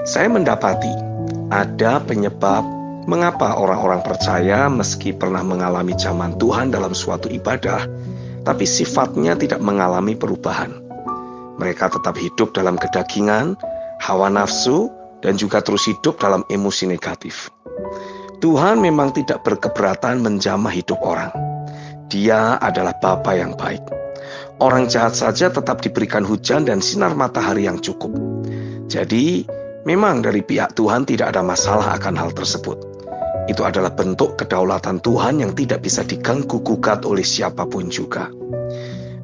Saya mendapati ada penyebab mengapa orang-orang percaya meski pernah mengalami zaman Tuhan dalam suatu ibadah, tapi sifatnya tidak mengalami perubahan. Mereka tetap hidup dalam kedagingan, hawa nafsu, dan juga terus hidup dalam emosi negatif. Tuhan memang tidak berkeberatan menjamah hidup orang. Dia adalah Bapa yang baik. Orang jahat saja tetap diberikan hujan dan sinar matahari yang cukup. Jadi, memang dari pihak Tuhan tidak ada masalah akan hal tersebut. Itu adalah bentuk kedaulatan Tuhan yang tidak bisa diganggu-gugat oleh siapapun juga.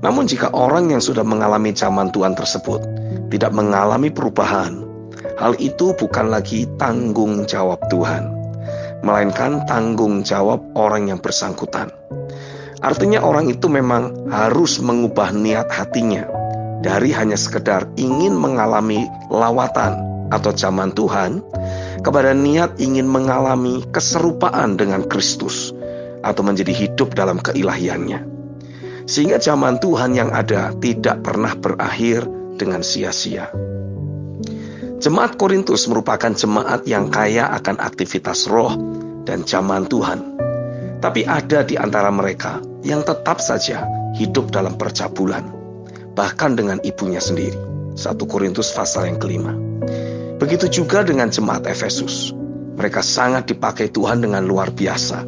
Namun jika orang yang sudah mengalami zaman Tuhan tersebut tidak mengalami perubahan, hal itu bukan lagi tanggung jawab Tuhan, melainkan tanggung jawab orang yang bersangkutan. Artinya orang itu memang harus mengubah niat hatinya dari hanya sekedar ingin mengalami lawatan atau zaman Tuhan kepada niat ingin mengalami keserupaan dengan Kristus atau menjadi hidup dalam keilahiannya. Sehingga zaman Tuhan yang ada tidak pernah berakhir dengan sia-sia. Jemaat Korintus merupakan jemaat yang kaya akan aktivitas roh dan zaman Tuhan. Tapi ada di antara mereka yang tetap saja hidup dalam percabulan, bahkan dengan ibunya sendiri. 1 Korintus pasal yang kelima. Begitu juga dengan jemaat Efesus. Mereka sangat dipakai Tuhan dengan luar biasa.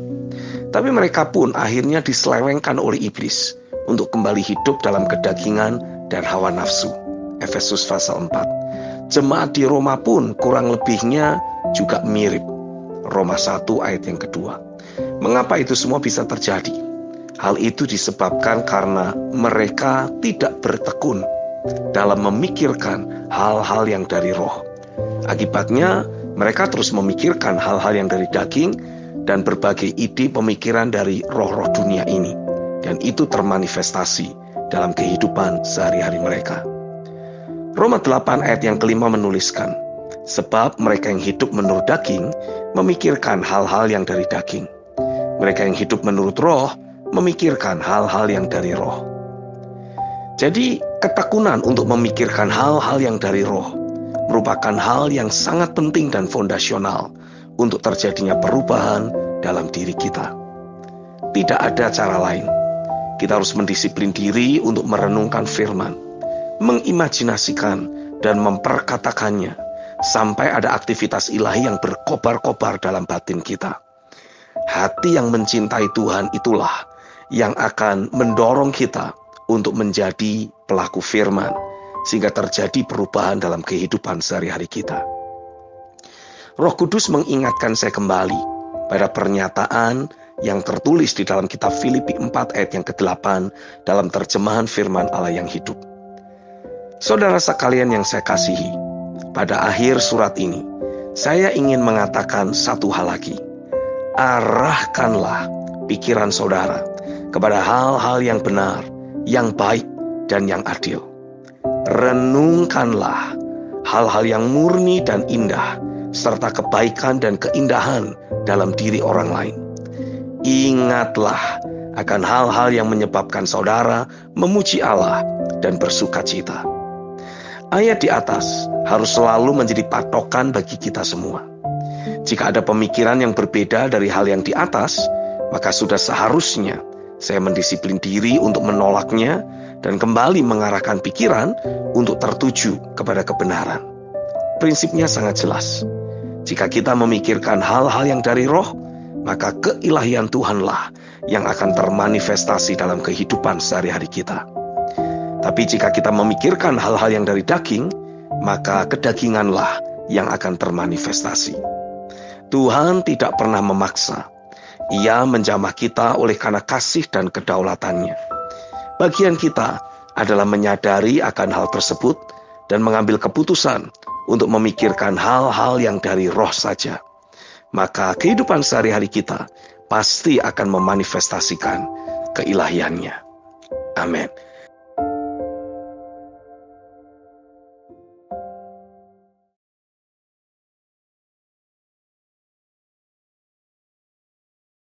Tapi mereka pun akhirnya diselewengkan oleh iblis untuk kembali hidup dalam kedagingan dan hawa nafsu. Efesus pasal 4. Jemaat di Roma pun kurang lebihnya juga mirip. Roma 1 ayat yang kedua. Mengapa itu semua bisa terjadi? Hal itu disebabkan karena mereka tidak bertekun dalam memikirkan hal-hal yang dari roh. Akibatnya, mereka terus memikirkan hal-hal yang dari daging dan berbagai ide pemikiran dari roh-roh dunia ini. Dan itu termanifestasi dalam kehidupan sehari-hari mereka. Roma 8 ayat yang kelima menuliskan, sebab mereka yang hidup menurut daging memikirkan hal-hal yang dari daging. Mereka yang hidup menurut roh memikirkan hal-hal yang dari roh. Jadi, ketekunan untuk memikirkan hal-hal yang dari roh merupakan hal yang sangat penting dan fondasional untuk terjadinya perubahan dalam diri kita. Tidak ada cara lain. Kita harus mendisiplin diri untuk merenungkan firman, mengimajinasikan dan memperkatakannya sampai ada aktivitas ilahi yang berkobar-kobar dalam batin kita. Hati yang mencintai Tuhan itulah yang akan mendorong kita untuk menjadi pelaku firman, sehingga terjadi perubahan dalam kehidupan sehari-hari kita. Roh Kudus mengingatkan saya kembali pada pernyataan yang tertulis di dalam kitab Filipi 4 ayat yang ke-8 dalam terjemahan firman Allah yang hidup. Saudara sekalian yang saya kasihi, pada akhir surat ini, saya ingin mengatakan satu hal lagi. Arahkanlah pikiran saudara kepada hal-hal yang benar, yang baik, dan yang adil. Renungkanlah hal-hal yang murni dan indah, serta kebaikan dan keindahan dalam diri orang lain. Ingatlah akan hal-hal yang menyebabkan saudara memuji Allah dan bersuka cita. Ayat di atas harus selalu menjadi patokan bagi kita semua. Jika ada pemikiran yang berbeda dari hal yang di atas, maka sudah seharusnya saya mendisiplin diri untuk menolaknya dan kembali mengarahkan pikiran untuk tertuju kepada kebenaran. Prinsipnya sangat jelas. Jika kita memikirkan hal-hal yang dari roh, maka keilahian Tuhanlah yang akan termanifestasi dalam kehidupan sehari-hari kita. Tapi jika kita memikirkan hal-hal yang dari daging, maka kedaginganlah yang akan termanifestasi. Tuhan tidak pernah memaksa. Ia menjamah kita oleh karena kasih dan kedaulatannya. Bagian kita adalah menyadari akan hal tersebut dan mengambil keputusan untuk memikirkan hal-hal yang dari roh saja. Maka kehidupan sehari-hari kita pasti akan memanifestasikan keilahiannya. Amin.